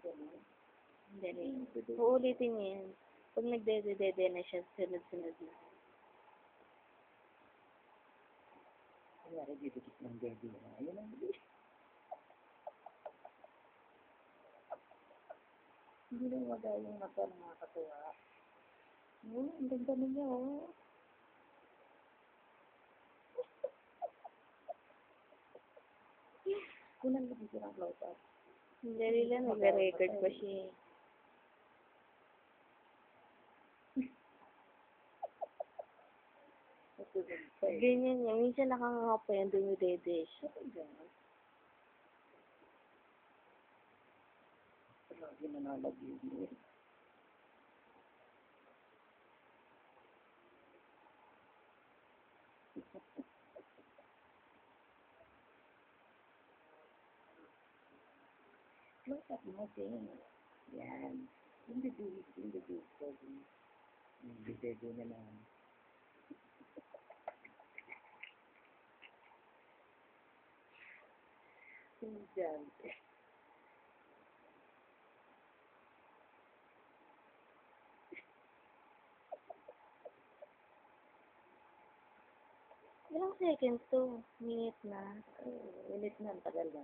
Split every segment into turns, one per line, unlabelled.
Dali. Uulitin niya yan. Pag nagdede-dede na siya, sunod-sunod na.
Kunyari, didikit ng dede na. Ayun ang bilis. Hindi lang magaling na pa nakakatuwa. Ang ganda niya, oh. Kulang na dito ng close-up.
Dali lang, nag-record pa siya. Ganyan niya. Minsan nakanganga pa yan, dumidede siya.
Lagi nanalagyan niya. Close up mo din. Yan. Hindi dulis ko. Hindi na lang. Diyan.
Ilang seconds to? Minute na.
Minute na, tagal na.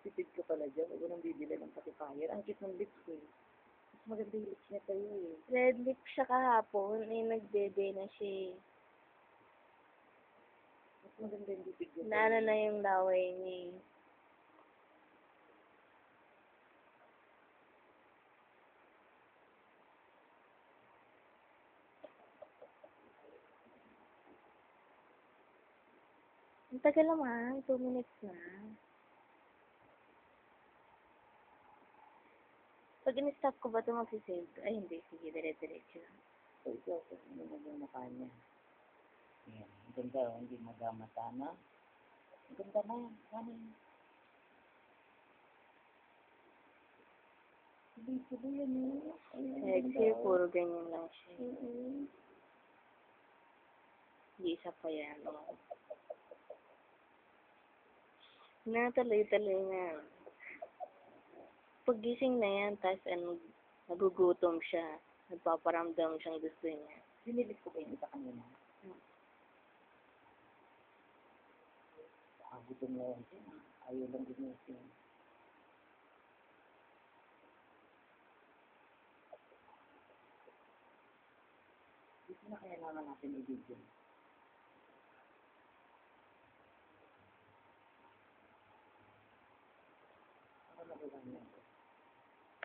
Tipid ko pala dyan. Huwag ko nang bibili ng pacifier. Ang cute ng lips eh. Mas maganda yung lips niya tayo eh.
Red lip siya kahapon, nagdede na siya.
Mas maganda yung bibig niya.
Naano na yung laway niya. Ang tagal naman, 2 minutes na. Pag in-stop ko ba ito magsisave? Ay, hindi. Sige, dire-diretso.
So, ito mo na yung mukha niya. Ayan. Ang ganda, hindi magamata na. Ang ganda na. Ano yun? Sabi yan eh.
Sexy, puro ganyan lang siya. Hindi isa pa yan. Natuloy-tuloy na. Paggising na yan, tapos nagugutom siya. Nagpaparamdam siyang gusto niya.
Sinilit ko ba yung isa kanina? Gutom na yan siya. Ayaw lang din yung siya. Dito na kaya naman natin i-video. Ako na ba lang yan?